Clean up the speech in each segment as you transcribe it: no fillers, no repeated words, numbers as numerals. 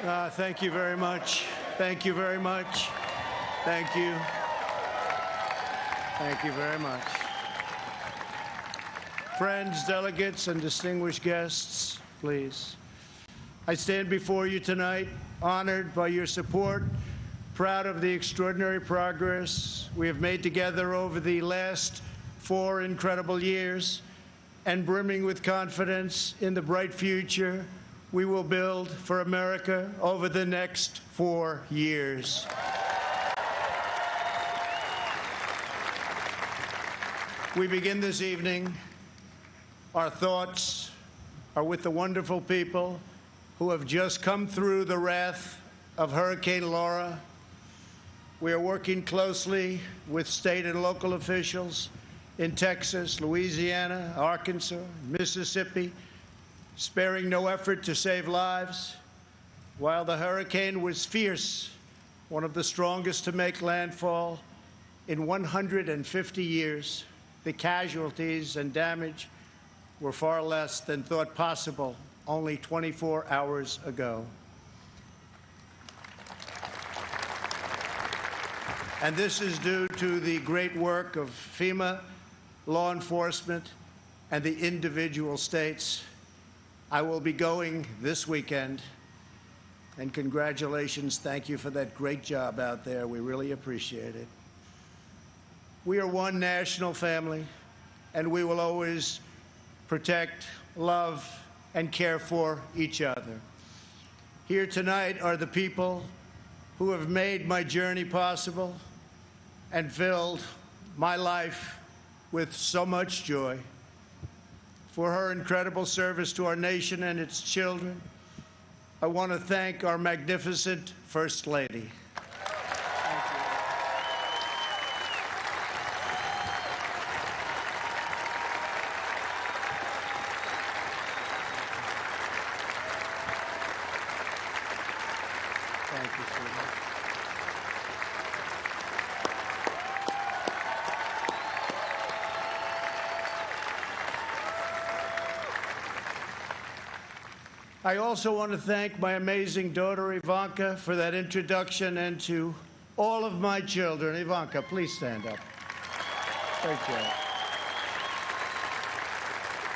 Thank you very much. Thank you very much. Thank you. Thank you very much. Friends, delegates, and distinguished guests, please. I stand before you tonight, honored by your support, proud of the extraordinary progress we have made together over the last 4 incredible years, and brimming with confidence in the bright future we will build for America over the next 4 years. We begin this evening. Our thoughts are with the wonderful people who have just come through the wrath of Hurricane Laura. We are working closely with state and local officials in Texas, Louisiana, Arkansas, Mississippi, sparing no effort to save lives. While the hurricane was fierce, one of the strongest to make landfall in 150 years, the casualties and damage were far less than thought possible only 24 hours ago. And this is due to the great work of FEMA, law enforcement, and the individual states. I will be going this weekend, and congratulations, thank you for that great job out there. We really appreciate it. We are one national family, and we will always protect, love, and care for each other. Here tonight are the people who have made my journey possible and filled my life with so much joy. For her incredible service to our nation and its children, I want to thank our magnificent First Lady. Thank you, sweetheart. I also want to thank my amazing daughter, Ivanka, for that introduction, and to all of my children. Ivanka, please stand up. Great job.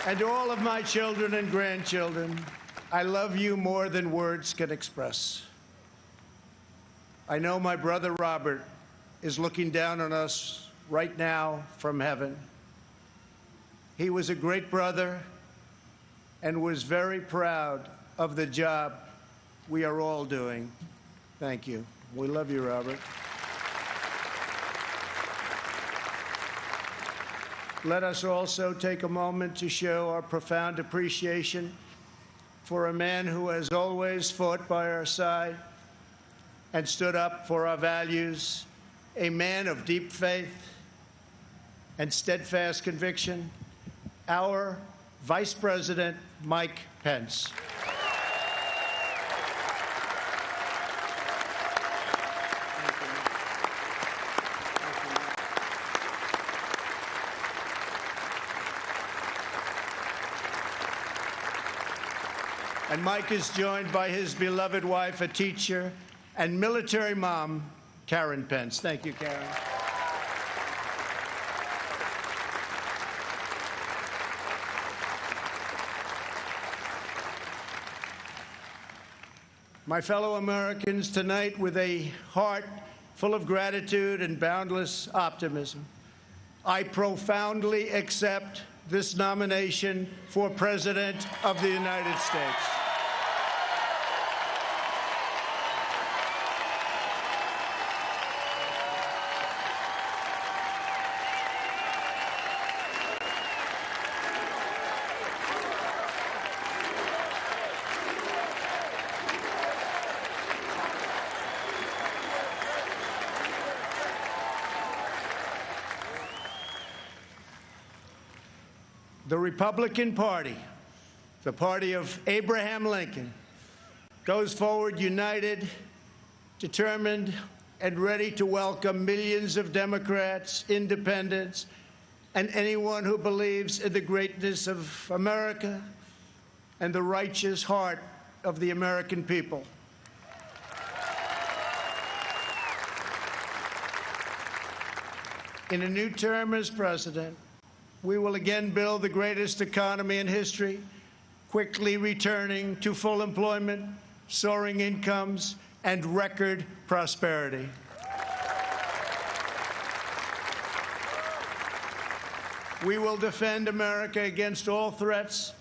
And to all of my children and grandchildren, I love you more than words can express. I know my brother Robert is looking down on us right now from heaven. He was a great brother and was very proud of the job we are all doing. Thank you. We love you, Robert. Let us also take a moment to show our profound appreciation for a man who has always fought by our side and stood up for our values, a man of deep faith and steadfast conviction, our Vice President Mike Pence. And Mike is joined by his beloved wife, a teacher, and military mom, Karen Pence. Thank you, Karen. My fellow Americans, tonight, with a heart full of gratitude and boundless optimism, I profoundly accept this nomination for President of the United States. The Republican Party, the party of Abraham Lincoln, goes forward united, determined, and ready to welcome millions of Democrats, independents, and anyone who believes in the greatness of America and the righteous heart of the American people. In a new term as president, we will again build the greatest economy in history, quickly returning to full employment, soaring incomes, and record prosperity. We will defend America against all threats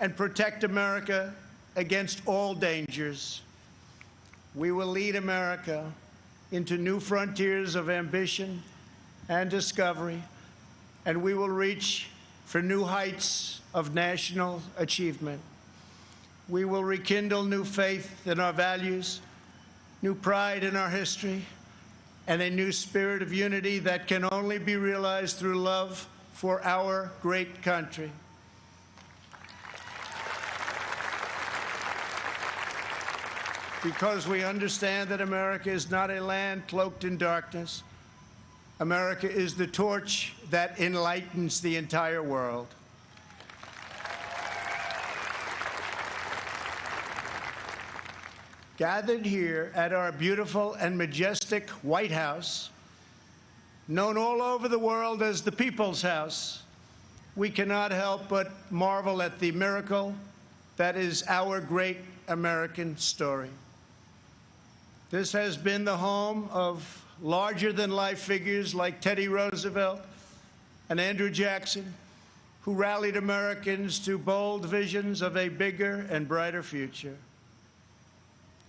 and protect America against all dangers. We will lead America into new frontiers of ambition and discovery, and we will reach for new heights of national achievement. We will rekindle new faith in our values, new pride in our history, and a new spirit of unity that can only be realized through love for our great country. Because we understand that America is not a land cloaked in darkness. America is the torch that enlightens the entire world. Gathered here at our beautiful and majestic White House, known all over the world as the People's House, we cannot help but marvel at the miracle that is our great American story. This has been the home of larger-than-life figures like Teddy Roosevelt and Andrew Jackson, who rallied Americans to bold visions of a bigger and brighter future.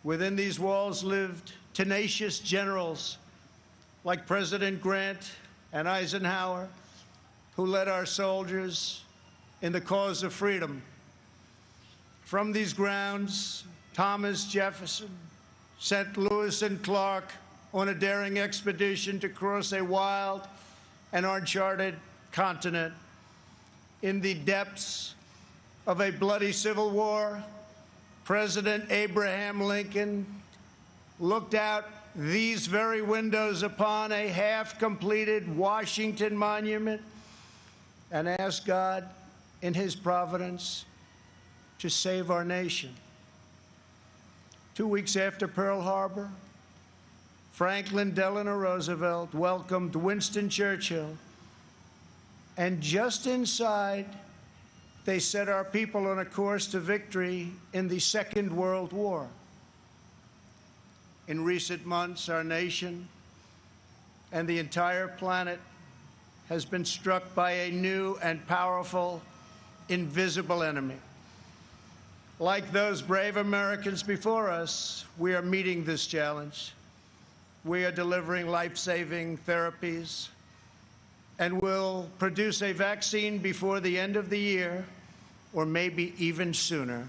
Within these walls lived tenacious generals like President Grant and Eisenhower, who led our soldiers in the cause of freedom. From these grounds, Thomas Jefferson sent Lewis and Clark on a daring expedition to cross a wild and uncharted continent. In the depths of a bloody civil war, President Abraham Lincoln looked out these very windows upon a half-completed Washington Monument and asked God, in his providence, to save our nation. 2 weeks after Pearl Harbor, Franklin Delano Roosevelt welcomed Winston Churchill, and just inside, they set our people on a course to victory in the Second World War. In recent months, our nation and the entire planet has been struck by a new and powerful, invisible enemy. Like those brave Americans before us, we are meeting this challenge. We are delivering life-saving therapies and will produce a vaccine before the end of the year, or maybe even sooner.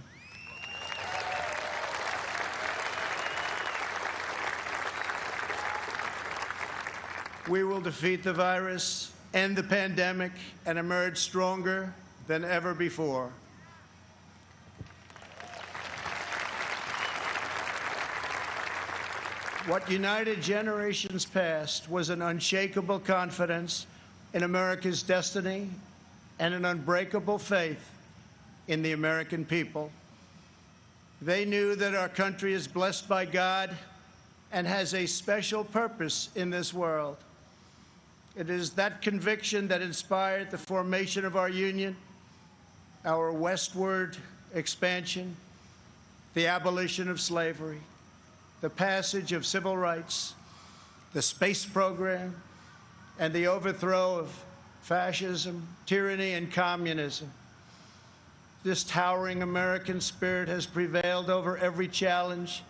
We will defeat the virus, end the pandemic, and emerge stronger than ever before. What united generations past was an unshakable confidence in America's destiny and an unbreakable faith in the American people. They knew that our country is blessed by God and has a special purpose in this world. It is that conviction that inspired the formation of our union, our westward expansion, the abolition of slavery, the passage of civil rights, the space program, and the overthrow of fascism, tyranny, and communism. This towering American spirit has prevailed over every challenge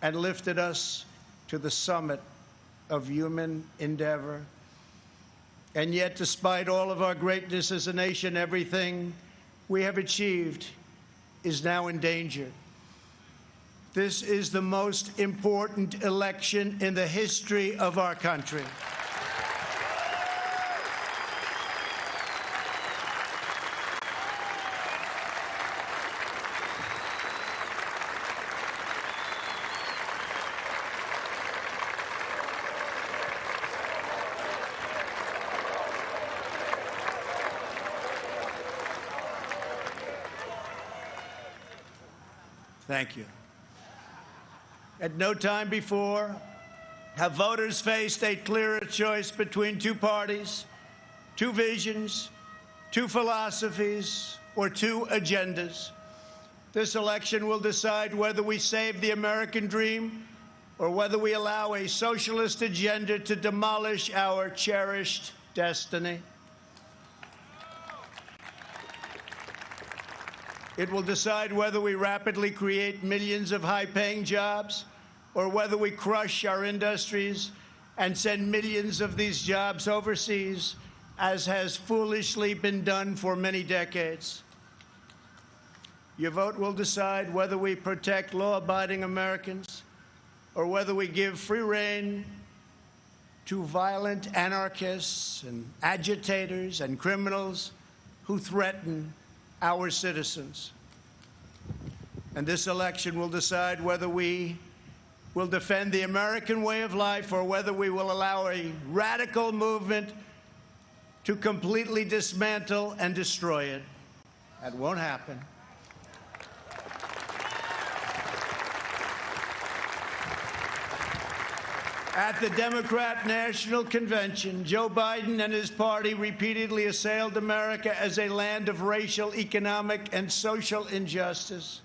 and lifted us to the summit of human endeavor. And yet, despite all of our greatness as a nation, everything we have achieved is now in danger. This is the most important election in the history of our country. Thank you. At no time before have voters faced a clearer choice between two parties, two visions, two philosophies, or two agendas. This election will decide whether we save the American dream or whether we allow a socialist agenda to demolish our cherished destiny. It will decide whether we rapidly create millions of high-paying jobs or whether we crush our industries and send millions of these jobs overseas, as has foolishly been done for many decades. Your vote will decide whether we protect law-abiding Americans or whether we give free rein to violent anarchists and agitators and criminals who threaten our citizens. And this election will decide whether we will defend the American way of life or whether we will allow a radical movement to completely dismantle and destroy it. That won't happen. At the Democrat National Convention, Joe Biden and his party repeatedly assailed America as a land of racial, economic, and social injustice.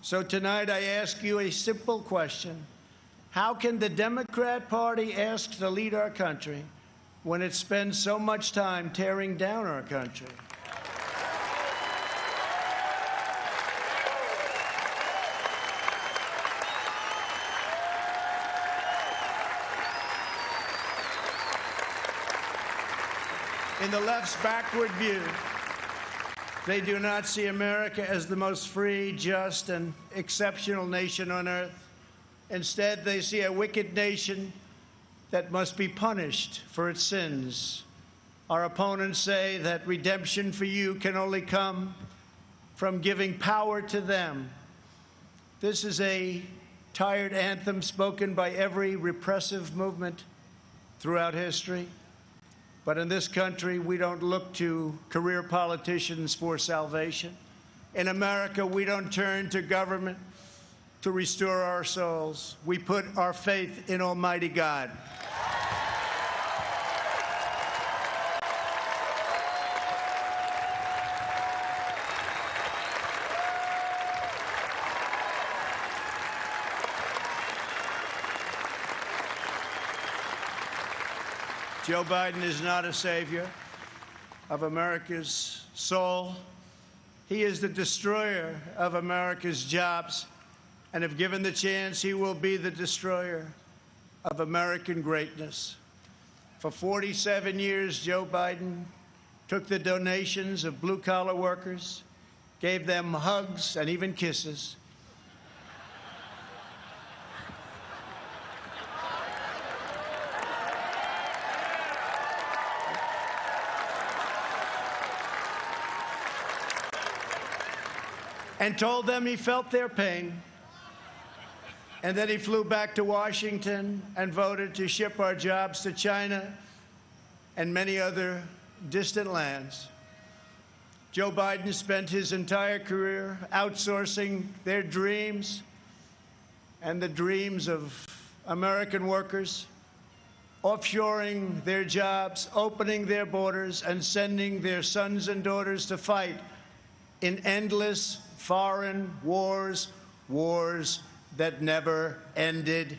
So tonight I ask you a simple question. How can the Democrat Party ask to lead our country when it spends so much time tearing down our country? In the left's backward view, they do not see America as the most free, just, and exceptional nation on earth. Instead, they see a wicked nation that must be punished for its sins. Our opponents say that redemption for you can only come from giving power to them. This is a tired anthem spoken by every repressive movement throughout history. But in this country, we don't look to career politicians for salvation. In America, we don't turn to government to restore our souls. We put our faith in Almighty God. Joe Biden is not a savior of America's soul. He is the destroyer of America's jobs, and if given the chance, he will be the destroyer of American greatness. For 47 years, Joe Biden took the donations of blue-collar workers, gave them hugs and even kisses, and told them he felt their pain. And then he flew back to Washington and voted to ship our jobs to China and many other distant lands. Joe Biden spent his entire career outsourcing their dreams and the dreams of American workers, offshoring their jobs, opening their borders, and sending their sons and daughters to fight in endless foreign wars, wars that never ended.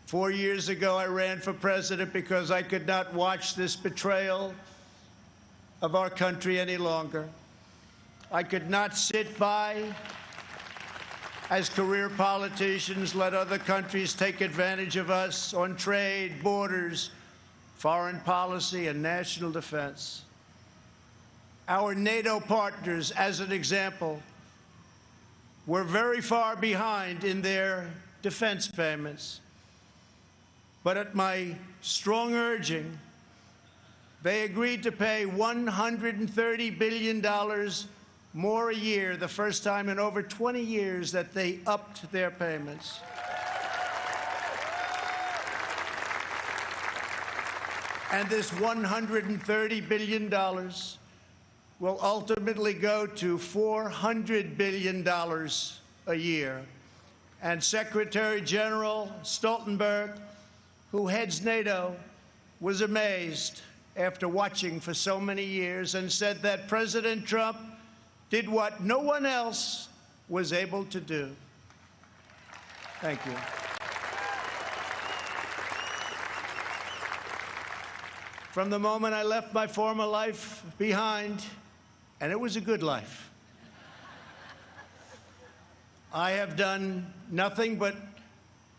4 years ago, I ran for president because I could not watch this betrayal of our country any longer. I could not sit by as career politicians let other countries take advantage of us on trade, borders, foreign policy, and national defense. Our NATO partners, as an example, were very far behind in their defense payments. But at my strong urging, they agreed to pay $130 billion more a year, the first time in over 20 years that they upped their payments. And this $130 billion will ultimately go to $400 billion a year. And Secretary General Stoltenberg, who heads NATO, was amazed after watching for so many years and said that President Trump did what no one else was able to do. Thank you. From the moment I left my former life behind, and it was a good life, I have done nothing but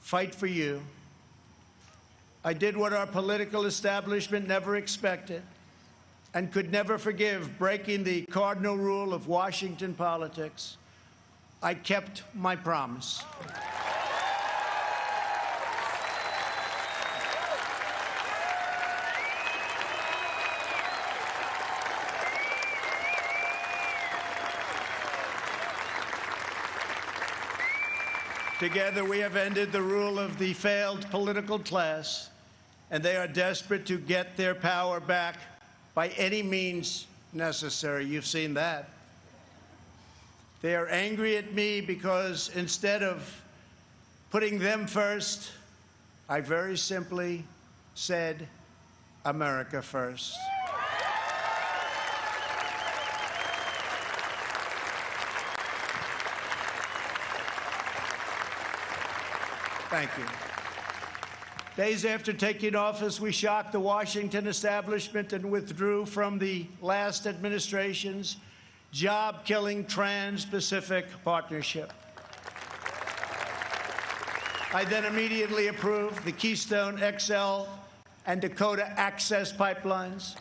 fight for you. I did what our political establishment never expected and could never forgive, breaking the cardinal rule of Washington politics. I kept my promise. Together, we have ended the rule of the failed political class, and they are desperate to get their power back by any means necessary. You've seen that. They are angry at me because instead of putting them first, I very simply said, America first. Thank you. Days after taking office, we shocked the Washington establishment and withdrew from the last administration's job-killing Trans-Pacific Partnership. I then immediately approved the Keystone XL and Dakota Access pipelines,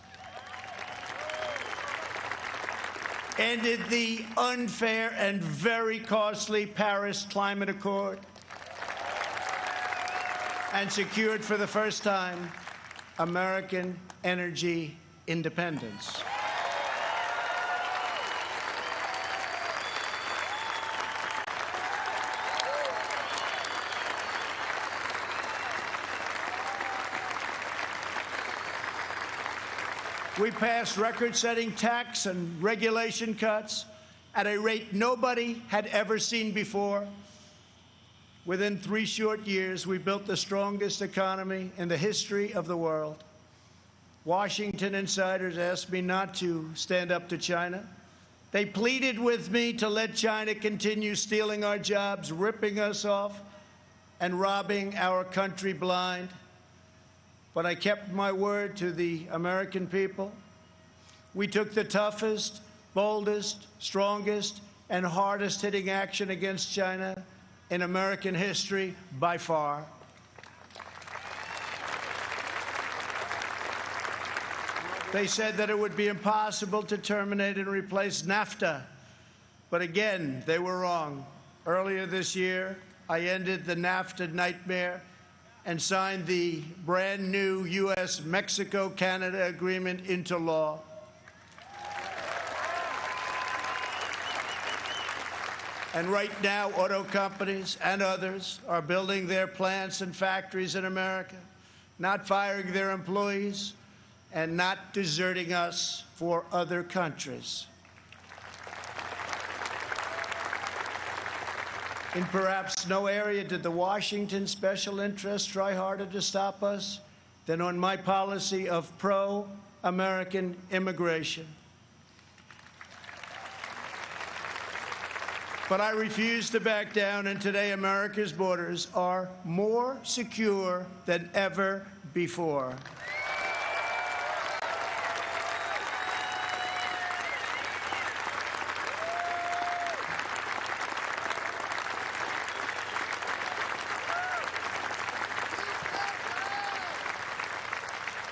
ended the unfair and very costly Paris Climate Accord, and secured for the first time American energy independence. We passed record-setting tax and regulation cuts at a rate nobody had ever seen before. Within 3 short years, we built the strongest economy in the history of the world. Washington insiders asked me not to stand up to China. They pleaded with me to let China continue stealing our jobs, ripping us off, and robbing our country blind. But I kept my word to the American people. We took the toughest, boldest, strongest, and hardest-hitting action against China in American history by far. They said that it would be impossible to terminate and replace NAFTA. But again, they were wrong. Earlier this year, I ended the NAFTA nightmare and signed the brand new U.S.-Mexico-Canada agreement into law. And right now, auto companies and others are building their plants and factories in America, not firing their employees, and not deserting us for other countries. In perhaps no area did the Washington special interests try harder to stop us than on my policy of pro-American immigration. But I refuse to back down, and today America's borders are more secure than ever before.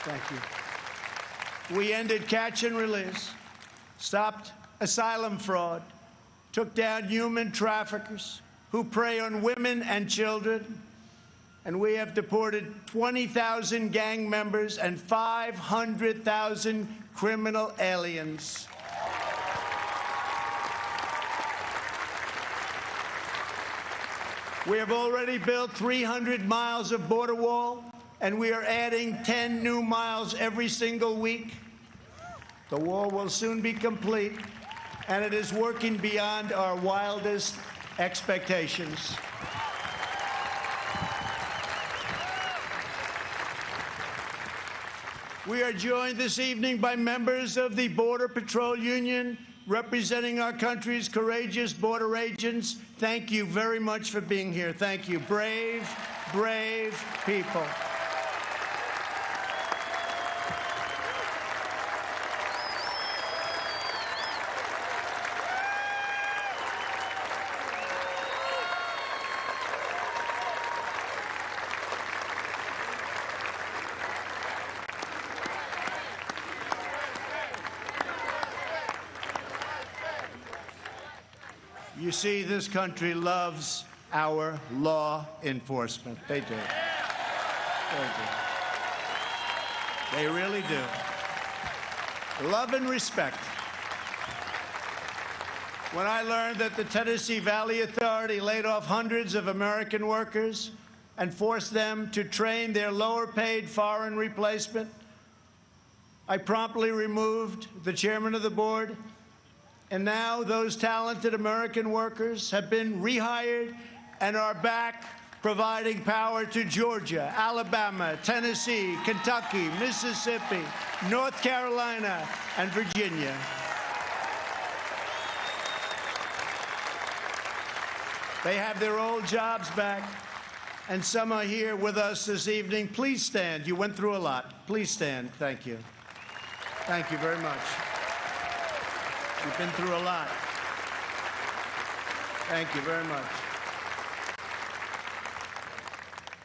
Thank you. We ended catch and release, stopped asylum fraud, took down human traffickers who prey on women and children, and we have deported 20,000 gang members and 500,000 criminal aliens. We have already built 300 miles of border wall, and we are adding 10 new miles every single week. The wall will soon be complete, and it is working beyond our wildest expectations. We are joined this evening by members of the Border Patrol Union, representing our country's courageous border agents. Thank you very much for being here. Thank you. Brave, brave people. You see, this country loves our law enforcement. They do. They do. They really do. Love and respect. When I learned that the Tennessee Valley Authority laid off hundreds of American workers and forced them to train their lower-paid foreign replacement, I promptly removed the chairman of the board. And now those talented American workers have been rehired and are back providing power to Georgia, Alabama, Tennessee, Kentucky, Mississippi, North Carolina, and Virginia. They have their old jobs back, and some are here with us this evening. Please stand. You went through a lot. Please stand. Thank you. Thank you very much. You've been through a lot. Thank you very much.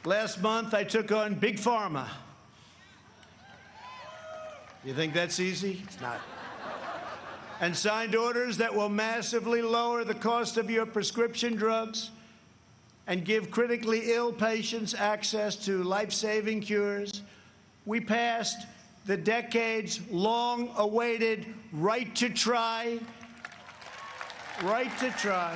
Last month, I took on Big Pharma. You think that's easy? It's not. And signed orders that will massively lower the cost of your prescription drugs and give critically ill patients access to life-saving cures. We passed the decades-long-awaited right to try. Right to try.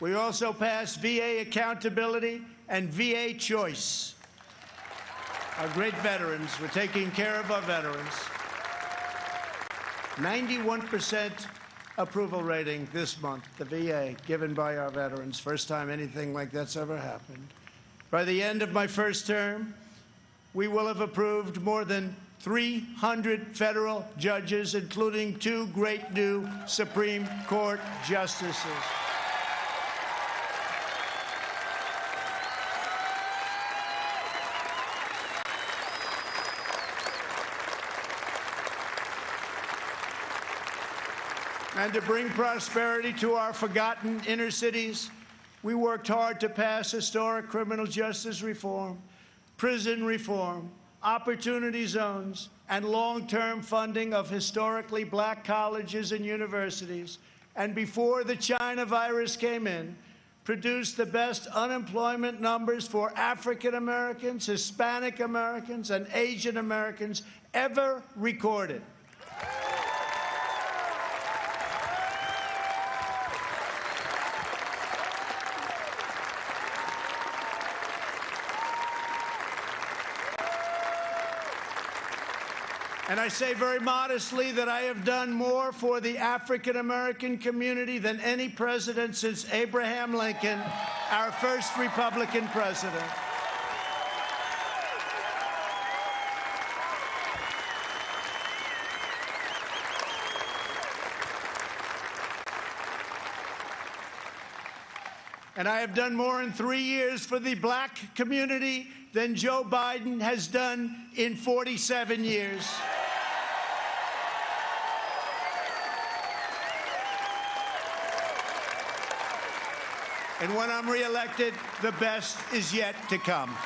We also passed VA accountability and VA choice. Our great veterans, we're taking care of our veterans. 91% approval rating this month, the VA, given by our veterans. First time anything like that's ever happened. By the end of my first term, we will have approved more than 300 federal judges, including 2 great new Supreme Court justices. And to bring prosperity to our forgotten inner cities, we worked hard to pass historic criminal justice reform, prison reform, opportunity zones, and long-term funding of historically black colleges and universities. And before the China virus came in, produced the best unemployment numbers for African Americans, Hispanic Americans, and Asian Americans ever recorded. And I say very modestly that I have done more for the African-American community than any president since Abraham Lincoln, our first Republican president. And I have done more in 3 years for the black community than Joe Biden has done in 47 years. And when I'm reelected, the best is yet to come.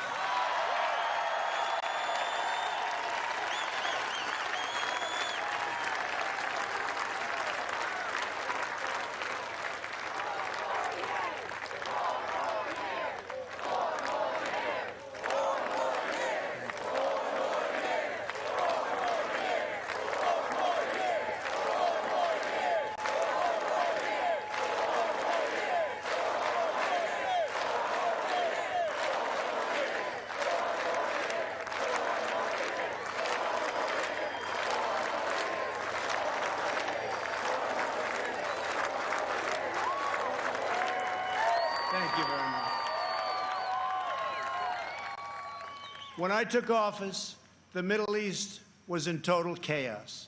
When I took office, the Middle East was in total chaos.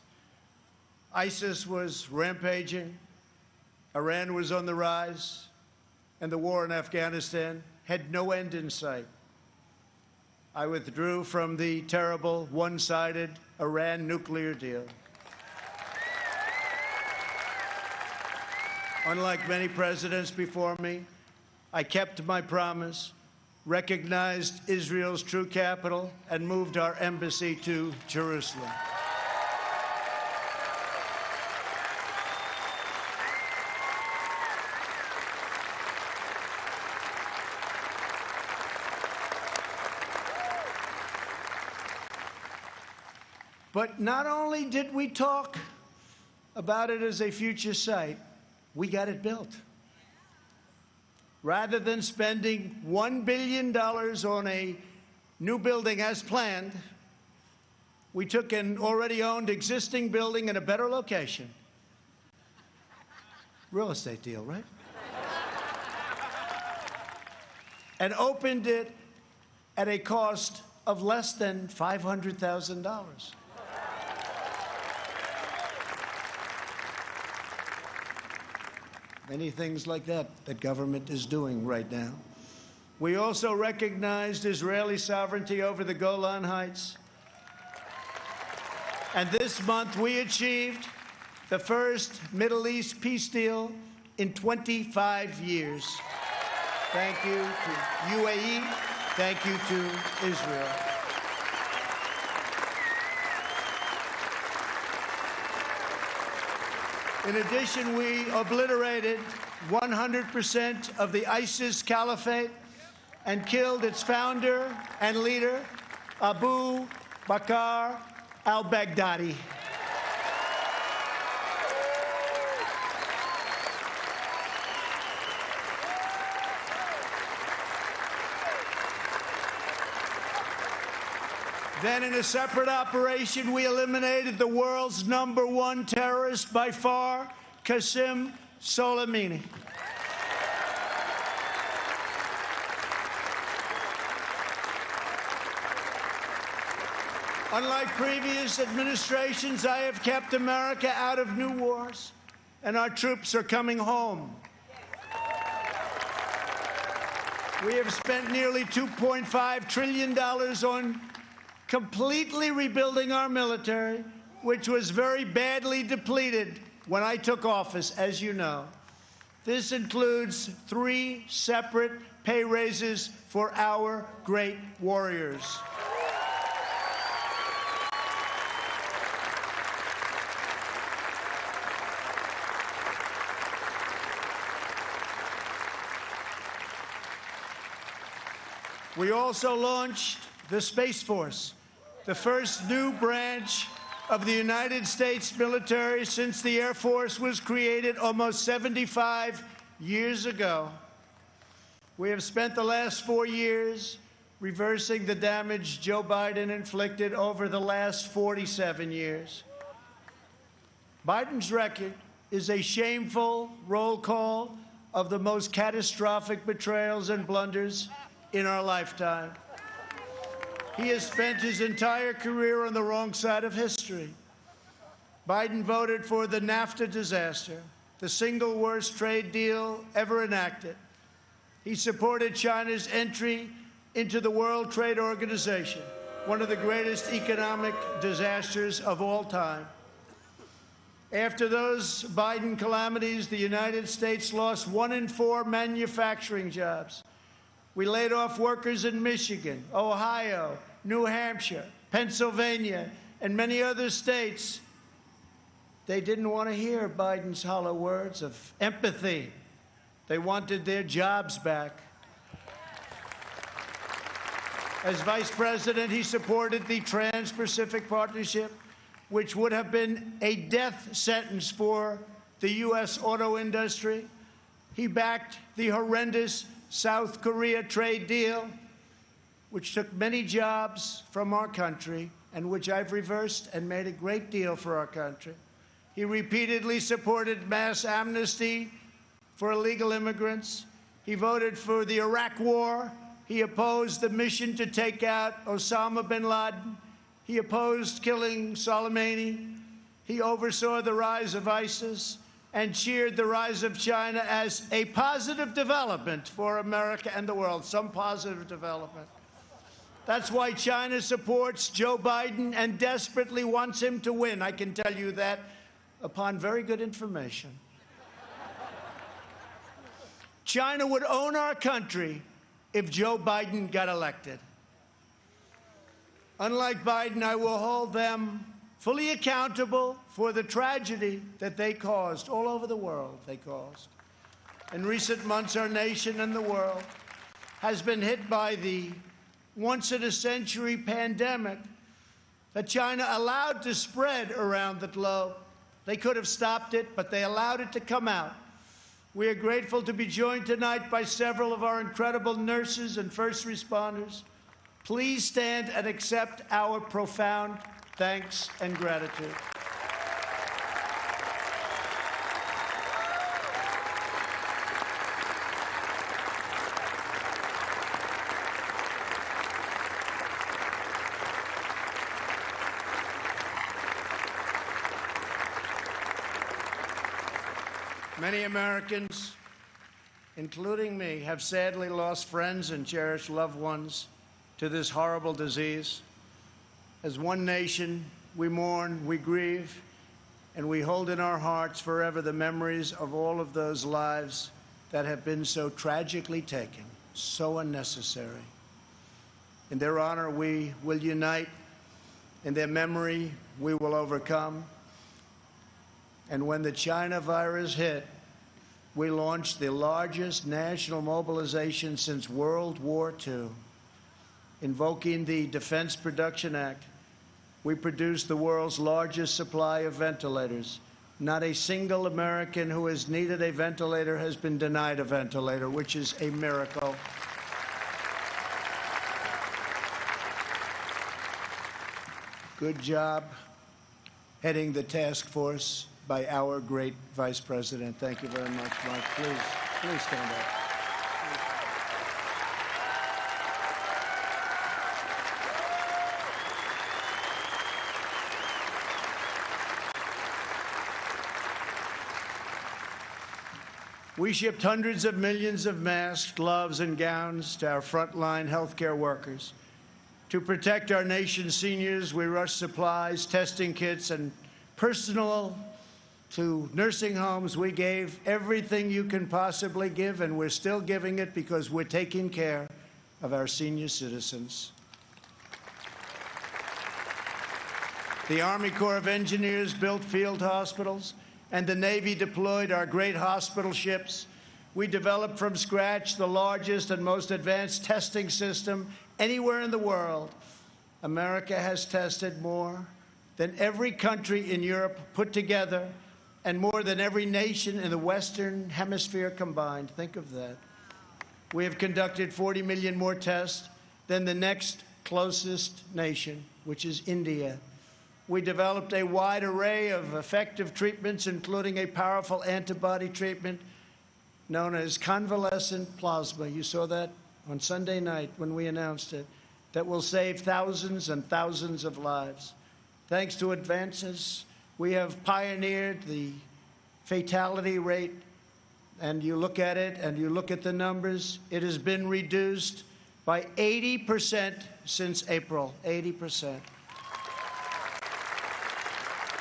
ISIS was rampaging, Iran was on the rise, and the war in Afghanistan had no end in sight. I withdrew from the terrible one-sided Iran nuclear deal. Unlike many presidents before me, I kept my promise, recognized Israel's true capital, and moved our embassy to Jerusalem. But not only did we talk about it as a future site, we got it built. Rather than spending $1 billion on a new building as planned, we took an already owned existing building in a better location. Real estate deal, right? And opened it at a cost of less than $500,000. Many things like that government is doing right now. We also recognized Israeli sovereignty over the Golan Heights. And this month we achieved the first Middle East peace deal in 25 years. Thank you to UAE. Thank you to Israel. In addition, we obliterated 100% of the ISIS caliphate and killed its founder and leader, Abu Bakr al-Baghdadi. Then, in a separate operation, we eliminated the world's #1 terrorist by far, Qasem Soleimani. Unlike previous administrations, I have kept America out of new wars, and our troops are coming home. We have spent nearly $2.5 trillion on completely rebuilding our military, which was very badly depleted when I took office, as you know. This includes 3 separate pay raises for our great warriors. We also launched the Space Force, the first new branch of the United States military since the Air Force was created almost 75 years ago. We have spent the last 4 years reversing the damage Joe Biden inflicted over the last 47 years. Biden's record is a shameful roll call of the most catastrophic betrayals and blunders in our lifetime. He has spent his entire career on the wrong side of history. Biden voted for the NAFTA disaster, the single worst trade deal ever enacted. He supported China's entry into the World Trade Organization, one of the greatest economic disasters of all time. After those Biden calamities, the United States lost 1 in 4 manufacturing jobs. We laid off workers in Michigan, Ohio, New Hampshire, Pennsylvania, and many other states. They didn't want to hear Biden's hollow words of empathy. They wanted their jobs back. As vice president, he supported the Trans-Pacific Partnership, which would have been a death sentence for the U.S. auto industry. He backed the horrendous South Korea trade deal, which took many jobs from our country and which I've reversed and made a great deal for our country. He repeatedly supported mass amnesty for illegal immigrants. He voted for the Iraq War. He opposed the mission to take out Osama bin Laden. He opposed killing Soleimani. He oversaw the rise of ISIS and cheered the rise of China as a positive development for America and the world, some positive development. That's why China supports Joe Biden and desperately wants him to win. I can tell you that upon very good information. China would own our country if Joe Biden got elected. Unlike Biden, I will hold them fully accountable for the tragedy that they caused all over the world. In recent months, our nation and the world has been hit by the once-in-a-century pandemic that China allowed to spread around the globe. They could have stopped it, but they allowed it to come out. We are grateful to be joined tonight by several of our incredible nurses and first responders. Please stand and accept our profound thanks and gratitude. Many Americans, including me, have sadly lost friends and cherished loved ones to this horrible disease. As one nation, we mourn, we grieve, and we hold in our hearts forever the memories of all of those lives that have been so tragically taken, so unnecessary. In their honor, we will unite. In their memory, we will overcome. And when the China virus hit, we launched the largest national mobilization since World War II. Invoking the Defense Production Act, we produced the world's largest supply of ventilators. Not a single American who has needed a ventilator has been denied a ventilator, which is a miracle. Good job heading the task force by our great Vice President. Thank you very much, Mark. Please stand up. We shipped hundreds of millions of masks, gloves, and gowns to our frontline healthcare workers. To protect our nation's seniors, we rushed supplies, testing kits, and personal to nursing homes. We gave everything you can possibly give, and we're still giving it because we're taking care of our senior citizens. The Army Corps of Engineers built field hospitals, and the Navy deployed our great hospital ships. We developed from scratch the largest and most advanced testing system anywhere in the world. America has tested more than every country in Europe put together, and more than every nation in the Western Hemisphere combined. Think of that. We have conducted 40 million more tests than the next closest nation, which is India. We developed a wide array of effective treatments, including a powerful antibody treatment known as convalescent plasma. You saw that on Sunday night when we announced it, that will save thousands and thousands of lives. Thanks to advances, we have pioneered the fatality rate, and you look at it and you look at the numbers, it has been reduced by 80% since April, 80%.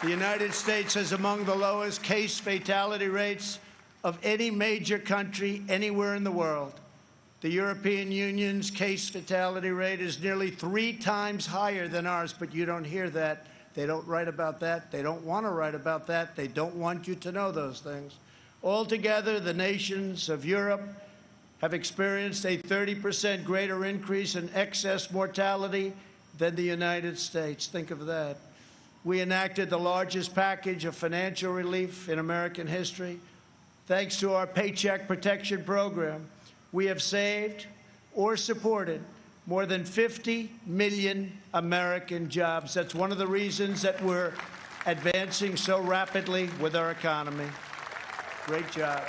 The United States has among the lowest case fatality rates of any major country anywhere in the world. The European Union's case fatality rate is nearly 3 times higher than ours, but you don't hear that. They don't write about that. They don't want to write about that. They don't want you to know those things. Altogether, the nations of Europe have experienced a 30% greater increase in excess mortality than the United States. Think of that. We enacted the largest package of financial relief in American history. Thanks to our Paycheck Protection Program, we have saved or supported more than 50 million American jobs. That's one of the reasons that we're advancing so rapidly with our economy. Great job.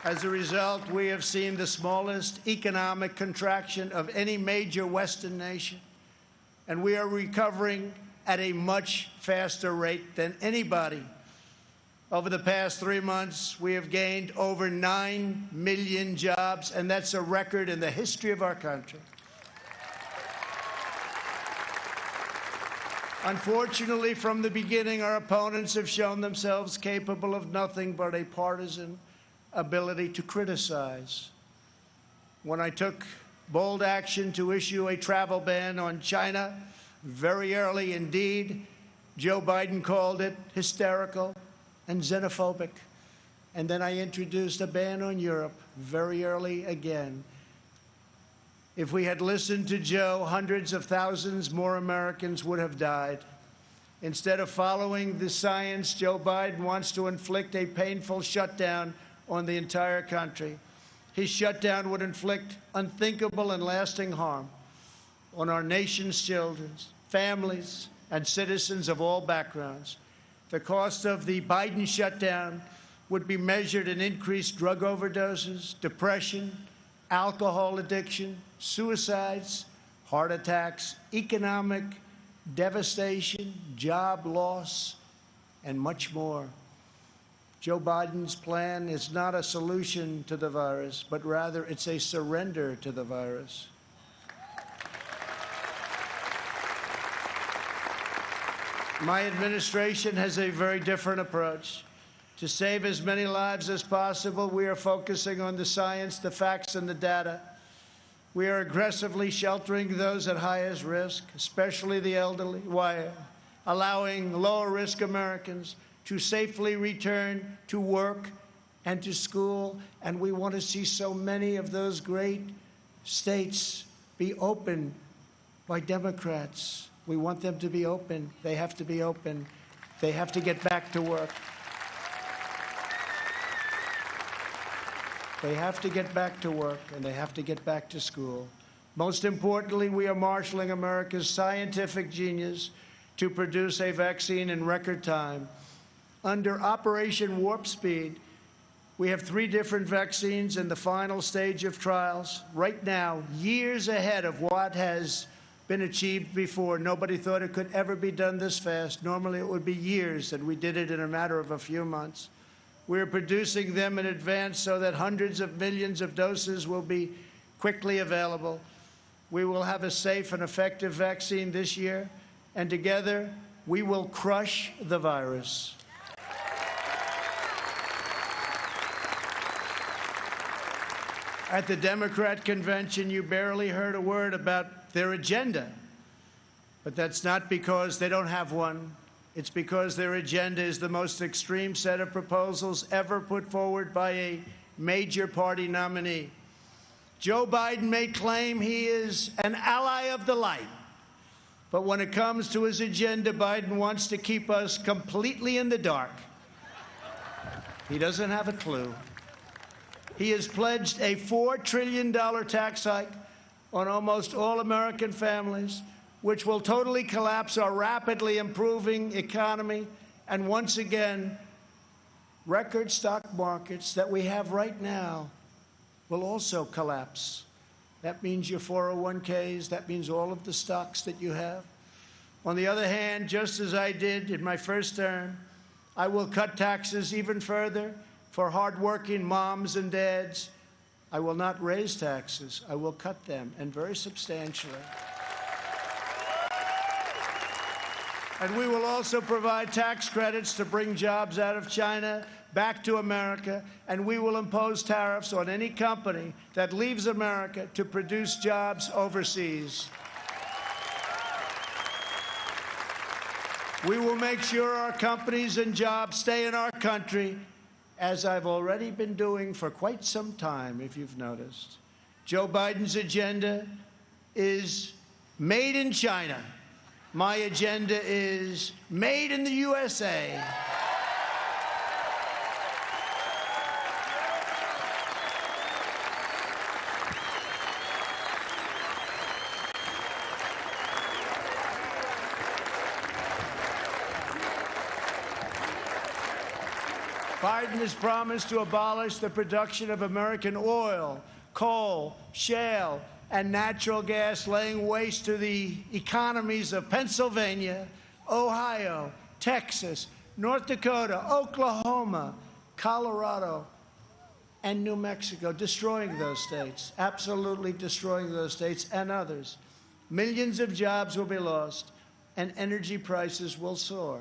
As a result, we have seen the smallest economic contraction of any major Western nation, and we are recovering at a much faster rate than anybody. Over the past 3 months, we have gained over 9 million jobs, and that's a record in the history of our country. Unfortunately, from the beginning, our opponents have shown themselves capable of nothing but a partisan ability to criticize. When I took bold action to issue a travel ban on China very early indeed, Joe Biden called it hysterical and xenophobic. And then I introduced a ban on Europe very early again. If we had listened to Joe, hundreds of thousands more Americans would have died. Instead of following the science, Joe Biden wants to inflict a painful shutdown on the entire country. His shutdown would inflict unthinkable and lasting harm on our nation's children, families, and citizens of all backgrounds. The cost of the Biden shutdown would be measured in increased drug overdoses, depression, alcohol addiction, suicides, heart attacks, economic devastation, job loss, and much more. Joe Biden's plan is not a solution to the virus, but rather it's a surrender to the virus. My administration has a very different approach. To save as many lives as possible, we are focusing on the science, the facts, and the data. We are aggressively sheltering those at highest risk, especially the elderly, while allowing lower-risk Americans to safely return to work and to school. And we want to see so many of those great states be opened by Democrats. We want them to be open. They have to be open. They have to get back to work. They have to get back to work, and they have to get back to school. Most importantly, we are marshaling America's scientific genius to produce a vaccine in record time. Under Operation Warp Speed, we have 3 different vaccines in the final stage of trials. Right now, years ahead of what has been achieved before. Nobody thought it could ever be done this fast. Normally, it would be years, and we did it in a matter of a few months. We're producing them in advance so that hundreds of millions of doses will be quickly available. We will have a safe and effective vaccine this year, and together we will crush the virus. At the Democrat convention, you barely heard a word about their agenda. But that's not because they don't have one. It's because their agenda is the most extreme set of proposals ever put forward by a major party nominee. Joe Biden may claim he is an ally of the light, but when it comes to his agenda, Biden wants to keep us completely in the dark. He doesn't have a clue. He has pledged a $4 trillion tax hike on almost all American families, which will totally collapse our rapidly improving economy, and once again, record stock markets that we have right now will also collapse. That means your 401ks, that means all of the stocks that you have. On the other hand, just as I did in my first term, I will cut taxes even further for hardworking moms and dads. I will not raise taxes. I will cut them, and very substantially. And we will also provide tax credits to bring jobs out of China back to America, and we will impose tariffs on any company that leaves America to produce jobs overseas. We will make sure our companies and jobs stay in our country, as I've already been doing for quite some time, if you've noticed. Joe Biden's agenda is made in China. My agenda is made in the USA. Biden has promised to abolish the production of American oil, coal, shale, and natural gas, laying waste to the economies of Pennsylvania, Ohio, Texas, North Dakota, Oklahoma, Colorado, and New Mexico, destroying those states, absolutely destroying those states and others. Millions of jobs will be lost, and energy prices will soar.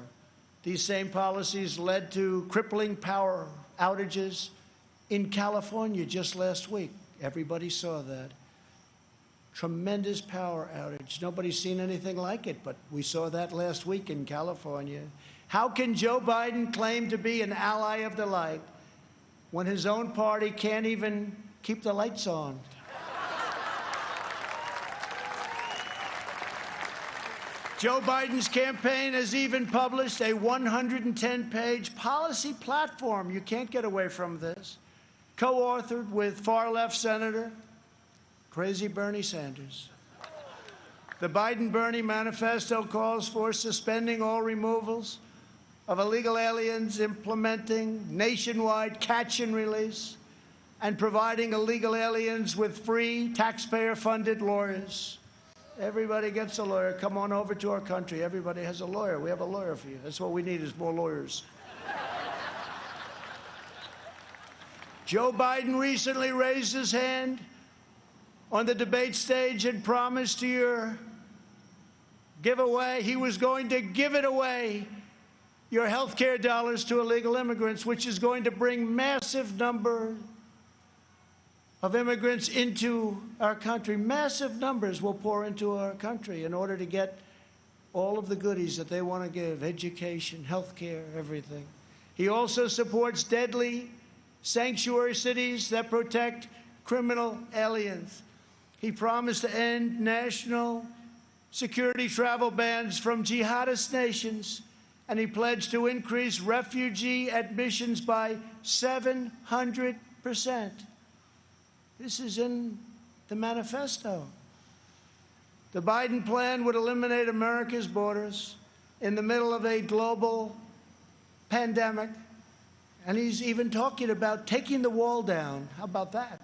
These same policies led to crippling power outages in California just last week. Everybody saw that. Tremendous power outage. Nobody's seen anything like it, but we saw that last week in California. How can Joe Biden claim to be an ally of the light when his own party can't even keep the lights on? Joe Biden's campaign has even published a 110-page policy platform. You can't get away from this. Co-authored with far-left Senator crazy Bernie Sanders. The Biden-Bernie manifesto calls for suspending all removals of illegal aliens, implementing nationwide catch and release, and providing illegal aliens with free taxpayer-funded lawyers. Everybody gets a lawyer. Come on over to our country. Everybody has a lawyer. We have a lawyer for you. That's what we need, is more lawyers. Joe Biden recently raised his hand on the debate stage and promised to your giveaway, he was going to give it away, your health care dollars to illegal immigrants, which is going to bring massive number of immigrants into our country. Massive numbers will pour into our country in order to get all of the goodies that they want to give, education, health care, everything. He also supports deadly sanctuary cities that protect criminal aliens. He promised to end national security travel bans from jihadist nations, and he pledged to increase refugee admissions by 700%. This is in the manifesto. The Biden plan would eliminate America's borders in the middle of a global pandemic, and he's even talking about taking the wall down. How about that?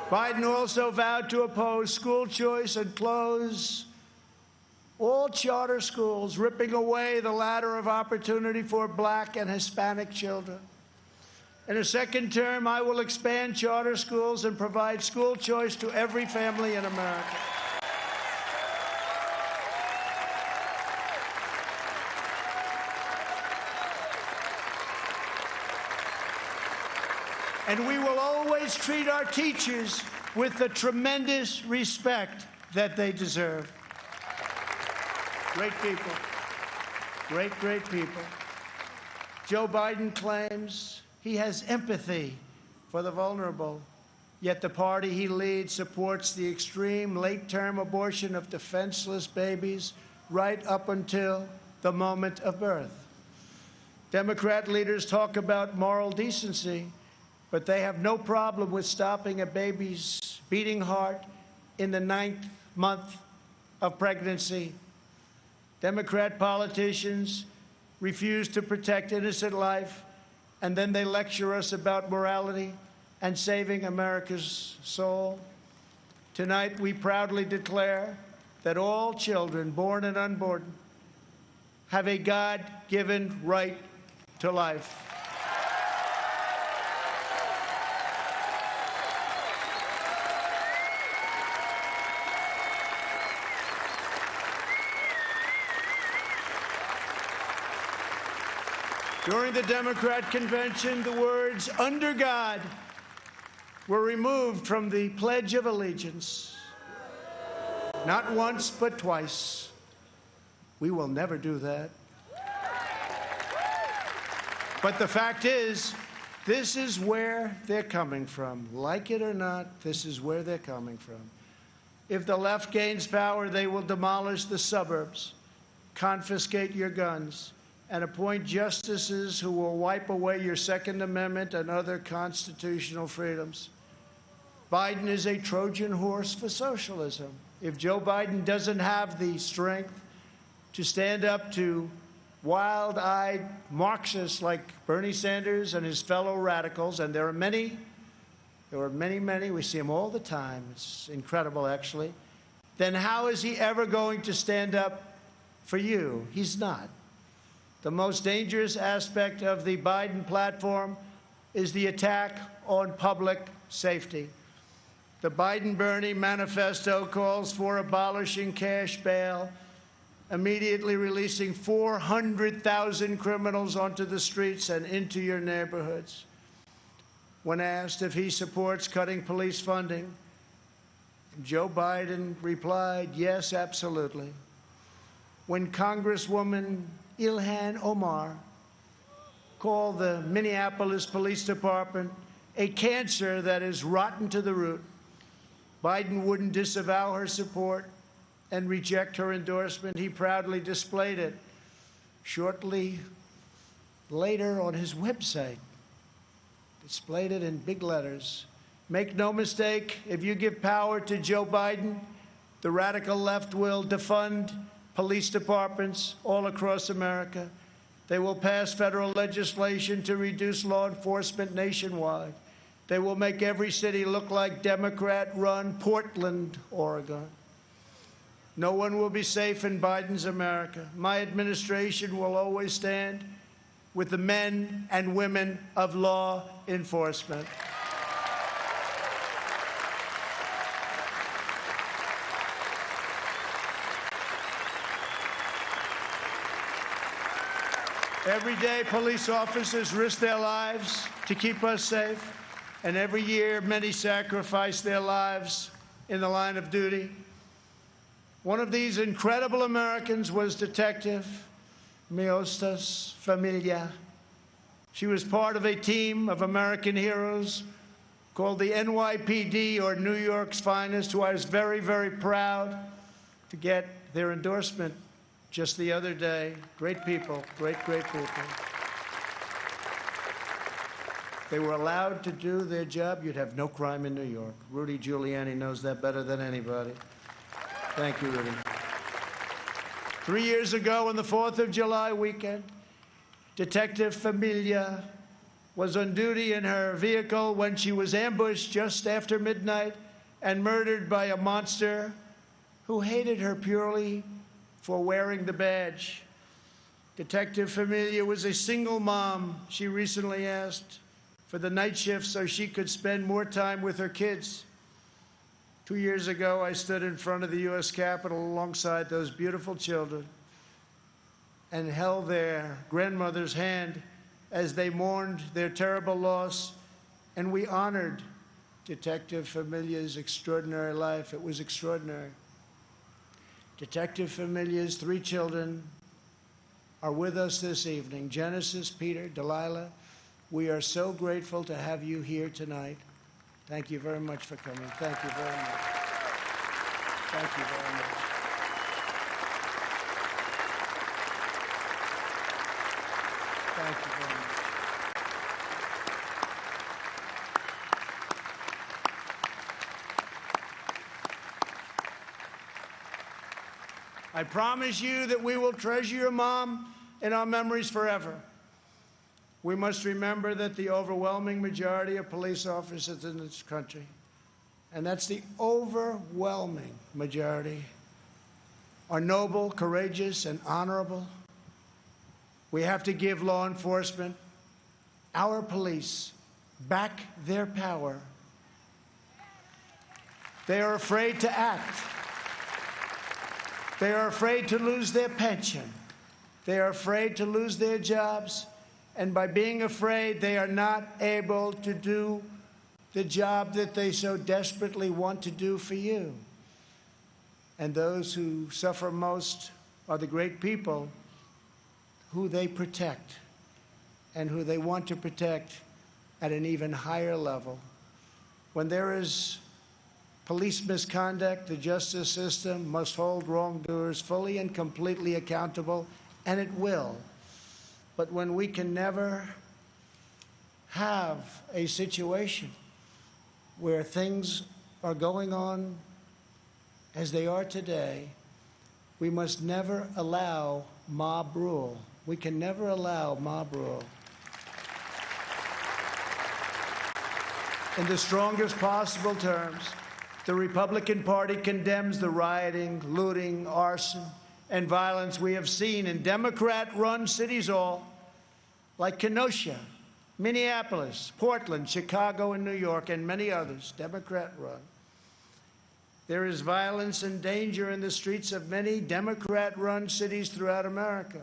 Biden also vowed to oppose school choice and close all charter schools, ripping away the ladder of opportunity for Black and Hispanic children. In a second term, I will expand charter schools and provide school choice to every family in America. And we will always treat our teachers with the tremendous respect that they deserve. Great people. Great, great people. Joe Biden claims he has empathy for the vulnerable, yet the party he leads supports the extreme late-term abortion of defenseless babies right up until the moment of birth. Democrat leaders talk about moral decency, but they have no problem with stopping a baby's beating heart in the 9th month of pregnancy. Democrat politicians refuse to protect innocent life, and then they lecture us about morality and saving America's soul. Tonight, we proudly declare that all children, born and unborn, have a God-given right to life. During the Democrat convention, the words "under God" were removed from the Pledge of Allegiance. Not once, but twice. We will never do that. But the fact is, this is where they're coming from. Like it or not, this is where they're coming from. If the left gains power, they will demolish the suburbs, confiscate your guns, and appoint justices who will wipe away your Second Amendment and other constitutional freedoms. Biden is a Trojan horse for socialism. If Joe Biden doesn't have the strength to stand up to wild-eyed Marxists like Bernie Sanders and his fellow radicals, and there are many, we see them all the time, it's incredible actually, then how is he ever going to stand up for you? He's not. The most dangerous aspect of the Biden platform is the attack on public safety. The Biden-Bernie manifesto calls for abolishing cash bail, immediately releasing 400,000 criminals onto the streets and into your neighborhoods. When asked if he supports cutting police funding, Joe Biden replied, yes, absolutely. When Congresswoman Ilhan Omar called the Minneapolis Police Department a cancer that is rotten to the root, Biden wouldn't disavow her support and reject her endorsement. He proudly displayed it shortly later on his website, displayed it in big letters. Make no mistake, if you give power to Joe Biden, the radical left will defund police departments all across America. They will pass federal legislation to reduce law enforcement nationwide. They will make every city look like Democrat-run Portland, Oregon. No one will be safe in Biden's America. My administration will always stand with the men and women of law enforcement. Every day, police officers risk their lives to keep us safe, and every year, many sacrifice their lives in the line of duty. One of these incredible Americans was Detective Miostas Familia. She was part of a team of American heroes called the NYPD, or New York's Finest, who I was very, very proud to get their endorsement just the other day. Great people, great, great people. They were allowed to do their job. You'd have no crime in New York. Rudy Giuliani knows that better than anybody. Thank you, Rudy. 3 years ago, on the 4th of July weekend, Detective Familia was on duty in her vehicle when she was ambushed just after midnight and murdered by a monster who hated her purely for wearing the badge. Detective Familia was a single mom. She recently asked for the night shift so she could spend more time with her kids. 2 years ago, I stood in front of the U.S. Capitol alongside those beautiful children and held their grandmother's hand as they mourned their terrible loss, and we honored Detective Familia's extraordinary life. It was extraordinary. Detective Familia's 3 children are with us this evening. Genesis, Peter, Delilah, we are so grateful to have you here tonight. Thank you very much for coming. Thank you very much. Thank you very much. Thank you very much. I promise you that we will treasure your mom in our memories forever. We must remember that the overwhelming majority of police officers in this country, and that's the overwhelming majority, are noble, courageous, and honorable. We have to give law enforcement, our police, back their power. They are afraid to act. They are afraid to lose their pension. They are afraid to lose their jobs. And by being afraid, they are not able to do the job that they so desperately want to do for you. And those who suffer most are the great people who they protect and who they want to protect at an even higher level. When there is police misconduct, the justice system must hold wrongdoers fully and completely accountable, and it will. But when we can never have a situation where things are going on as they are today, we must never allow mob rule. We can never allow mob rule. In the strongest possible terms, the Republican Party condemns the rioting, looting, arson, and violence we have seen in Democrat-run cities all, like Kenosha, Minneapolis, Portland, Chicago, and New York, and many others, Democrat-run. There is violence and danger in the streets of many Democrat-run cities throughout America.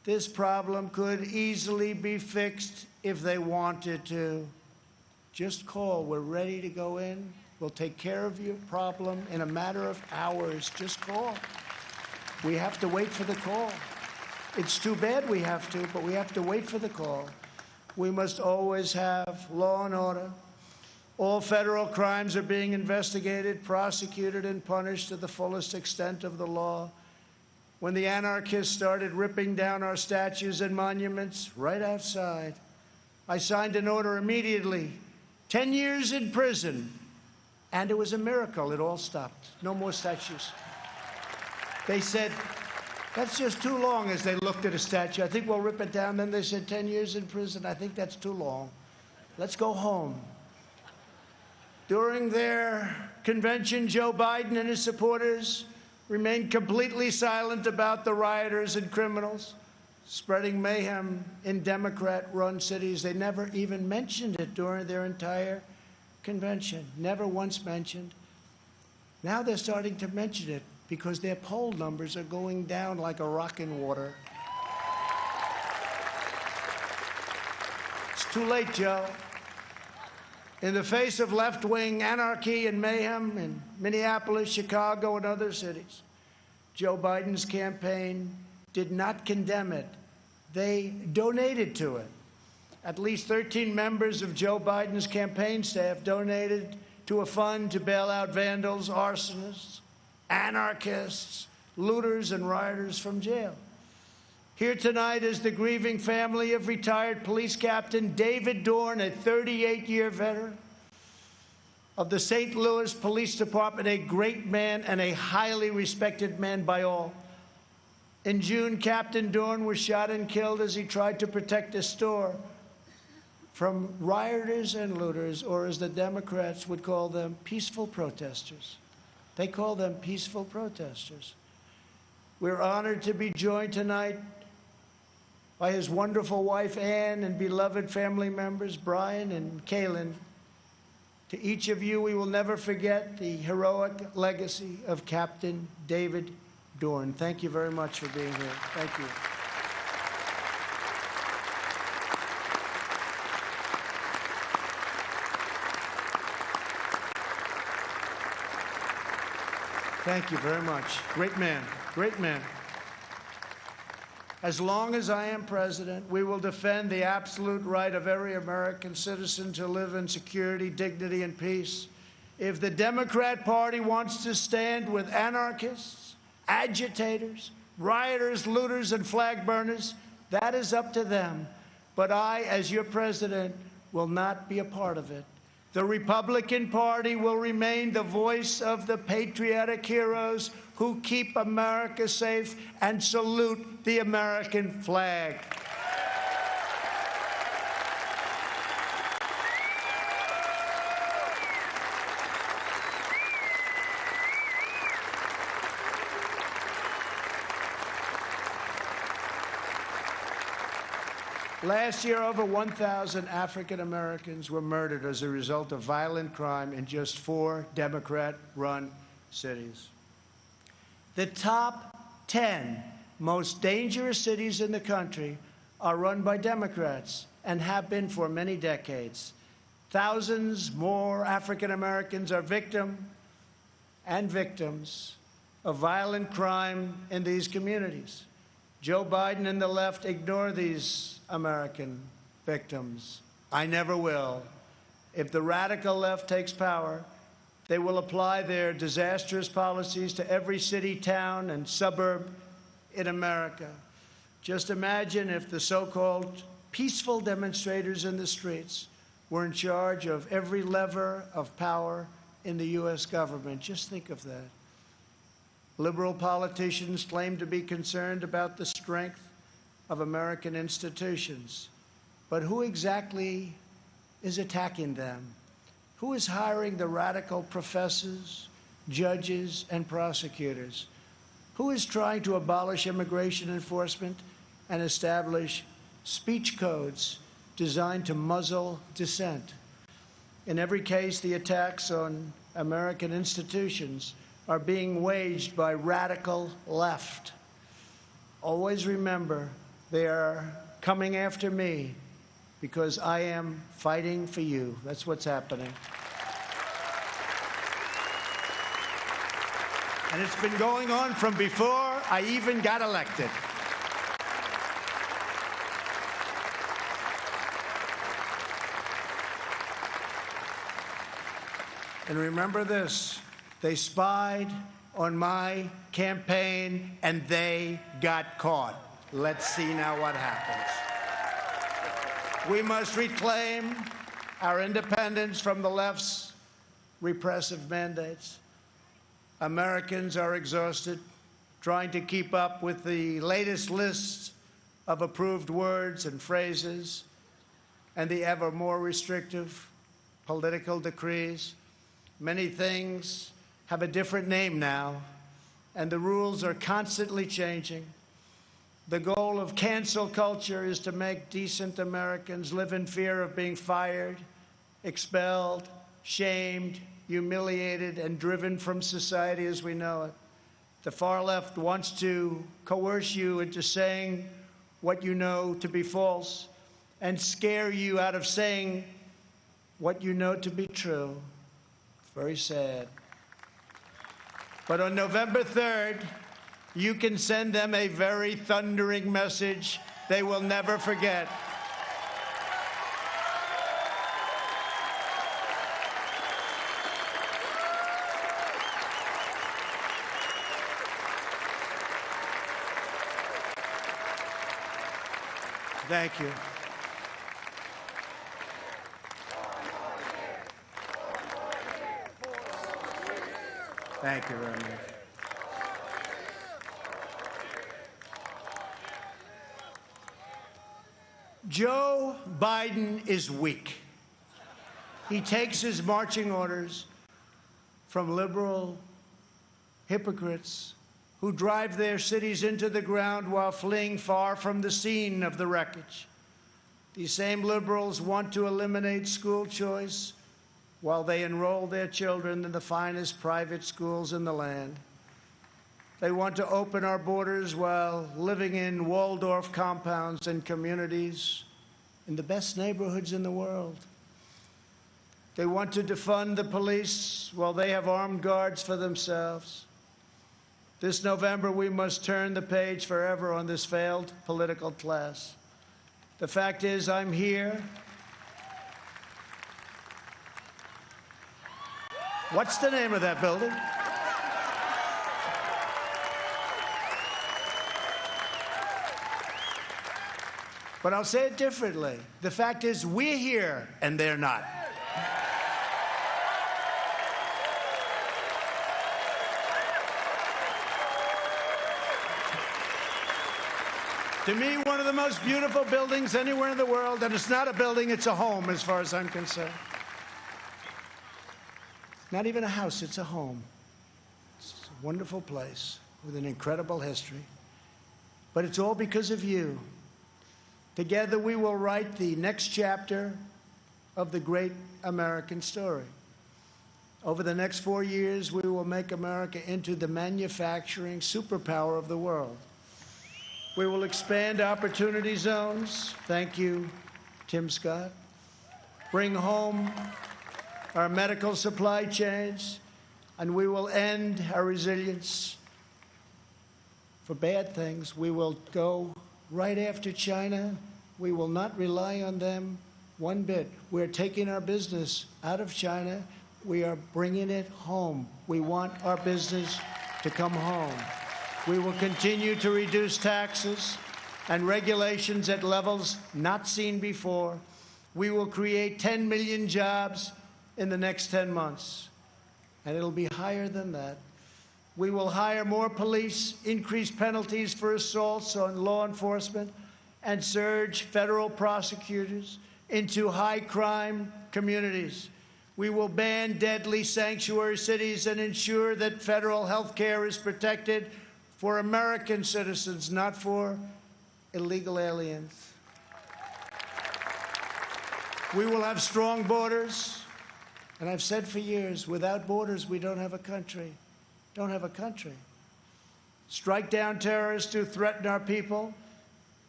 This problem could easily be fixed if they wanted to. Just call. We're ready to go in. We'll take care of your problem in a matter of hours. Just call. We have to wait for the call. It's too bad we have to, but we have to wait for the call. We must always have law and order. All federal crimes are being investigated, prosecuted, and punished to the fullest extent of the law. When the anarchists started ripping down our statues and monuments right outside, I signed an order immediately, 10 years in prison, and it was a miracle. It all stopped. No more statues. They said, that's just too long, as they looked at a statue. I think we'll rip it down. Then they said 10 years in prison. I think that's too long. Let's go home. During their convention, Joe Biden and his supporters remained completely silent about the rioters and criminals spreading mayhem in Democrat-run cities. They never even mentioned it during their entire convention. Never once mentioned. Now they're starting to mention it because their poll numbers are going down like a rock in water. It's too late, Joe. In the face of left-wing anarchy and mayhem in Minneapolis, Chicago, and other cities, Joe Biden's campaign did not condemn it. They donated to it. At least 13 members of Joe Biden's campaign staff donated to a fund to bail out vandals, arsonists, anarchists, looters, and rioters from jail. Here tonight is the grieving family of retired police captain David Dorn, a 38-year veteran of the St. Louis Police Department, a great man and a highly respected man by all. In June, Captain Dorn was shot and killed as he tried to protect a store from rioters and looters, or as the Democrats would call them, peaceful protesters. They call them peaceful protesters. We're honored to be joined tonight by his wonderful wife, Ann, and beloved family members, Brian and Kaylin. To each of you, we will never forget the heroic legacy of Captain David Dorn. Thank you very much for being here. Thank you. Thank you very much. Great man. Great man. As long as I am president, we will defend the absolute right of every American citizen to live in security, dignity, and peace. If the Democrat Party wants to stand with anarchists, agitators, rioters, looters, and flag burners, that is up to them. But I, as your president, will not be a part of it. The Republican Party will remain the voice of the patriotic heroes who keep America safe and salute the American flag. Last year, over 1,000 African Americans were murdered as a result of violent crime in just 4 Democrat-run cities. The top 10 most dangerous cities in the country are run by Democrats and have been for many decades. Thousands more African Americans are victims of violent crime in these communities. Joe Biden and the left ignore these American victims. I never will. If the radical left takes power, they will apply their disastrous policies to every city, town, and suburb in America. Just imagine if the so-called peaceful demonstrators in the streets were in charge of every lever of power in the U.S. government. Just think of that. Liberal politicians claim to be concerned about the strength of American institutions. But who exactly is attacking them? Who is hiring the radical professors, judges, and prosecutors? Who is trying to abolish immigration enforcement and establish speech codes designed to muzzle dissent? In every case, the attacks on American institutions are being waged by radical left. Always remember, they are coming after me because I am fighting for you. That's what's happening. And it's been going on from before I even got elected. And remember this, they spied on my campaign and they got caught. Let's see now what happens. We must reclaim our independence from the left's repressive mandates. Americans are exhausted trying to keep up with the latest lists of approved words and phrases and the ever more restrictive political decrees. Many things have a different name now, and the rules are constantly changing. The goal of cancel culture is to make decent Americans live in fear of being fired, expelled, shamed, humiliated, and driven from society as we know it. The far left wants to coerce you into saying what you know to be false and scare you out of saying what you know to be true. Very sad. But on November 3rd, you can send them a very thundering message they will never forget. Thank you. Thank you very much. Joe Biden is weak. He takes his marching orders from liberal hypocrites who drive their cities into the ground while fleeing far from the scene of the wreckage. These same liberals want to eliminate school choice while they enroll their children in the finest private schools in the land. They want to open our borders while living in Waldorf compounds and communities in the best neighborhoods in the world. They want to defund the police while they have armed guards for themselves. This November, we must turn the page forever on this failed political class. The fact is, I'm here. What's the name of that building? But I'll say it differently. The fact is, we're here and they're not. To me, one of the most beautiful buildings anywhere in the world, and it's not a building, it's a home as far as I'm concerned. Not even a house, it's a home. It's a wonderful place with an incredible history. But it's all because of you. Together we will write the next chapter of the great American story. Over the next 4 years, we will make America into the manufacturing superpower of the world. We will expand opportunity zones. Thank you, Tim Scott. Bring home our medical supply chains, and we will end our resilience for bad things. We will go right after China. We will not rely on them one bit. We're taking our business out of China. We are bringing it home. We want our business to come home. We will continue to reduce taxes and regulations at levels not seen before. We will create 10 million jobs in the next 10 months, and it'll be higher than that. We will hire more police, increase penalties for assaults on law enforcement, and surge federal prosecutors into high-crime communities. We will ban deadly sanctuary cities and ensure that federal health care is protected for American citizens, not for illegal aliens. We will have strong borders. And I've said for years, without borders, we don't have a country. Don't have a country. Strike down terrorists who threaten our people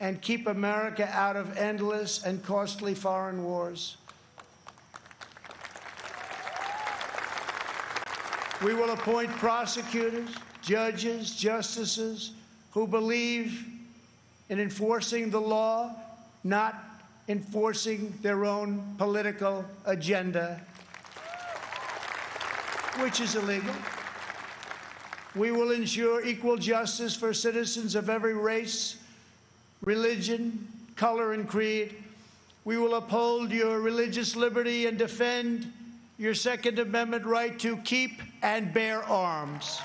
and keep America out of endless and costly foreign wars. We will appoint prosecutors, judges, justices who believe in enforcing the law, not enforcing their own political agenda, which is illegal. We will ensure equal justice for citizens of every race, religion, color, and creed. We will uphold your religious liberty and defend your Second Amendment right to keep and bear arms.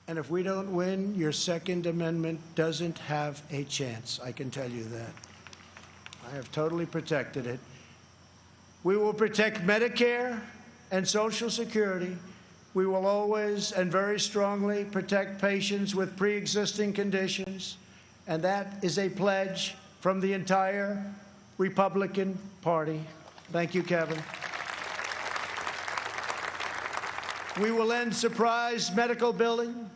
And if we don't win, your Second Amendment doesn't have a chance. I can tell you that. I have totally protected it. We will protect Medicare and Social Security. We will always and very strongly protect patients with pre-existing conditions. And that is a pledge from the entire Republican Party. Thank you, Kevin. We will end surprise medical billing,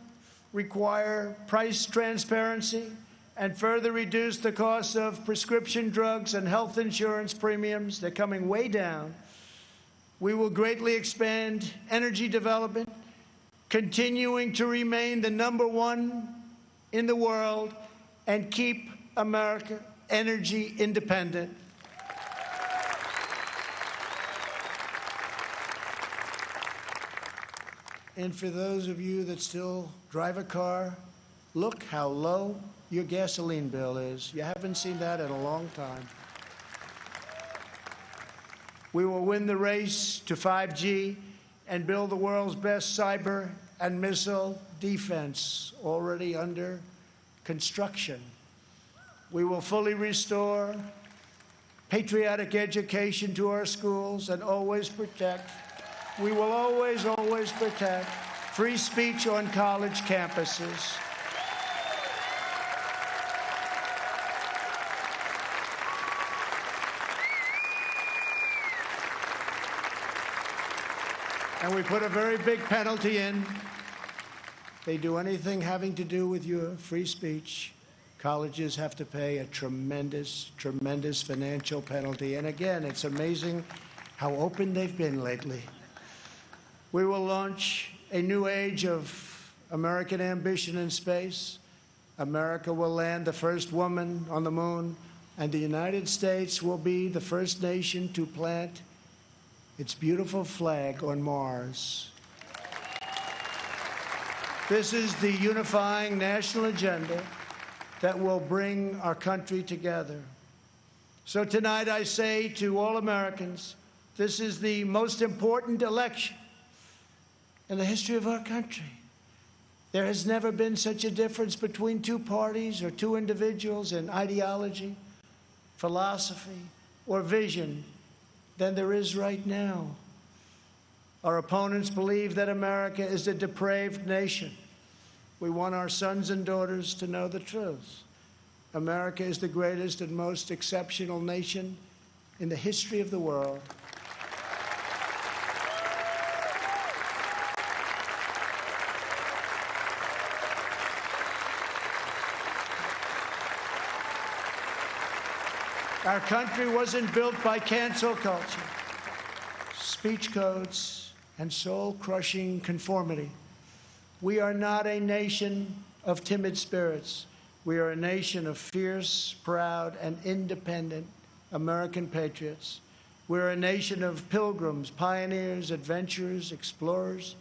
require price transparency, and further reduce the cost of prescription drugs and health insurance premiums. They're coming way down. We will greatly expand energy development, continuing to remain the #1 in the world and keep America energy independent. And for those of you that still drive a car, look how low your gasoline bill is. You haven't seen that in a long time. We will win the race to 5G and build the world's best cyber and missile defense, already under construction. We will fully restore patriotic education to our schools and always protect. We will always, always protect free speech on college campuses. And we put a very big penalty in. They do anything having to do with your free speech, colleges have to pay a tremendous, tremendous financial penalty. And again, it's amazing how open they've been lately. We will launch a new age of American ambition in space. America will land the first woman on the moon, and the United States will be the first nation to plant its beautiful flag on Mars. This is the unifying national agenda that will bring our country together. So tonight I say to all Americans, this is the most important election in the history of our country. There has never been such a difference between two parties or two individuals in ideology, philosophy, or vision than there is right now. Our opponents believe that America is a depraved nation. We want our sons and daughters to know the truth. America is the greatest and most exceptional nation in the history of the world. Our country wasn't built by cancel culture, speech codes, and soul-crushing conformity. We are not a nation of timid spirits. We are a nation of fierce, proud, and independent American patriots. We're a nation of pilgrims, pioneers, adventurers, explorers,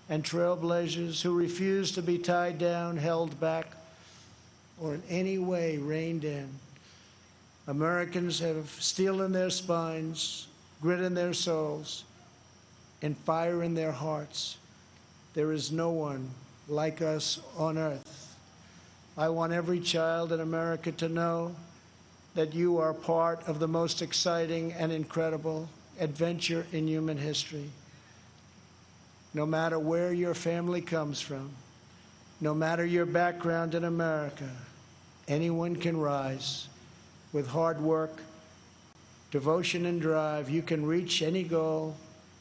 and trailblazers who refuse to be tied down, held back, or in any way reined in. Americans have steel in their spines, grit in their souls, and fire in their hearts. There is no one like us on earth. I want every child in America to know that you are part of the most exciting and incredible adventure in human history. No matter where your family comes from, no matter your background in America, anyone can rise. With hard work, devotion, and drive, you can reach any goal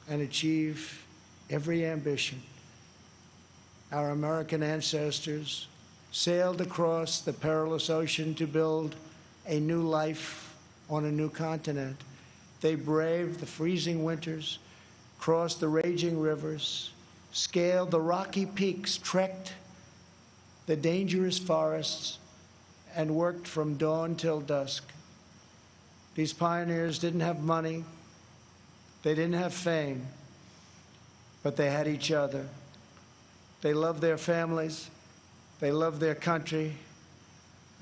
and achieve every ambition. Our American ancestors sailed across the perilous ocean to build a new life on a new continent. They braved the freezing winters, crossed the raging rivers, scaled the rocky peaks, trekked the dangerous forests, and worked from dawn till dusk. These pioneers didn't have money, they didn't have fame, but they had each other. They loved their families, they loved their country,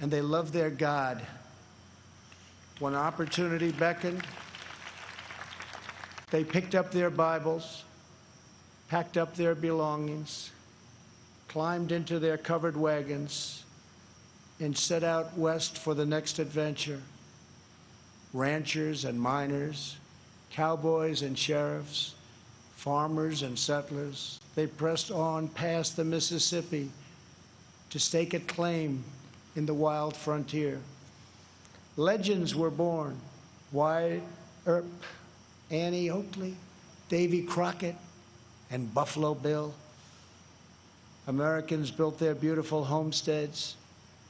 and they loved their God. When opportunity beckoned, they picked up their Bibles, packed up their belongings, climbed into their covered wagons, and set out west for the next adventure. Ranchers and miners, cowboys and sheriffs, farmers and settlers, they pressed on past the Mississippi to stake a claim in the wild frontier. Legends were born: Wyatt Earp, Annie Oakley, Davy Crockett, and Buffalo Bill. Americans built their beautiful homesteads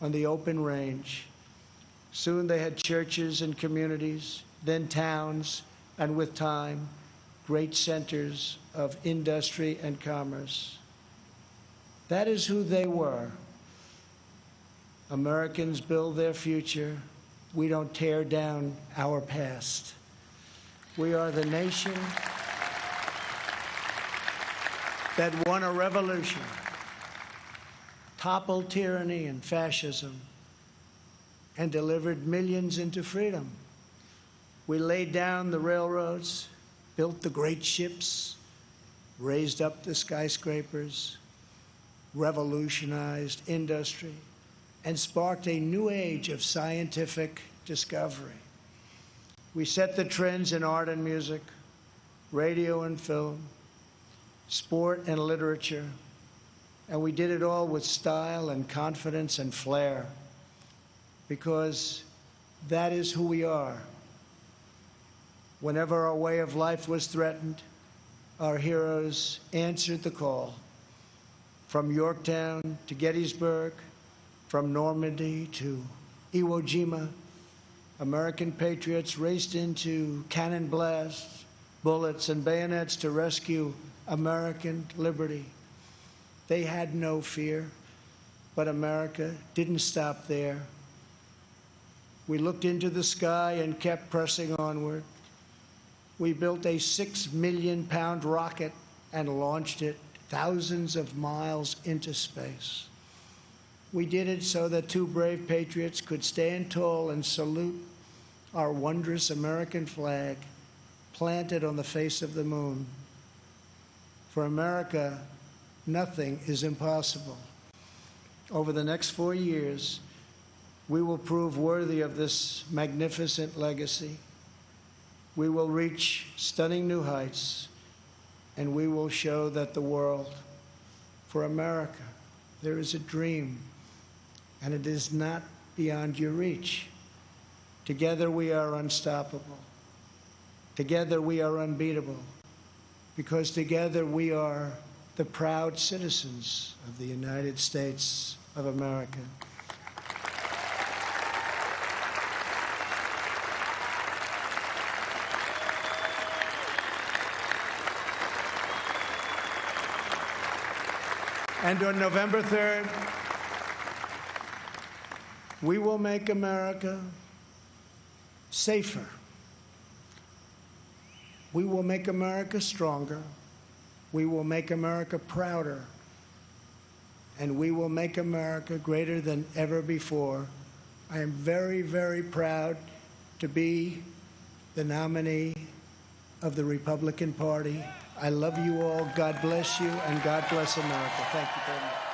on the open range. Soon they had churches and communities, then towns, and with time, great centers of industry and commerce. That is who they were. Americans build their future. We don't tear down our past. We are the nation that won a revolution, toppled tyranny and fascism, and delivered millions into freedom. We laid down the railroads, built the great ships, raised up the skyscrapers, revolutionized industry, and sparked a new age of scientific discovery. We set the trends in art and music, radio and film, sport and literature, and we did it all with style and confidence and flair, because that is who we are. Whenever our way of life was threatened, our heroes answered the call. From Yorktown to Gettysburg, from Normandy to Iwo Jima, American patriots raced into cannon blasts, bullets, and bayonets to rescue American liberty. They had no fear, but America didn't stop there. We looked into the sky and kept pressing onward. We built a 6 million-pound rocket and launched it thousands of miles into space. We did it so that two brave patriots could stand tall and salute our wondrous American flag planted on the face of the moon. For America, nothing is impossible. Over the next 4 years, we will prove worthy of this magnificent legacy. We will reach stunning new heights, and we will show that the world, for America, there is a dream, and it is not beyond your reach. Together we are unstoppable. Together we are unbeatable, because together we are the proud citizens of the United States of America. And on November 3rd, we will make America safer. We will make America stronger. We will make America prouder. and we will make America greater than ever before. I am very, very proud to be the nominee of the Republican Party. I love you all. God bless you, and God bless America. Thank you very much.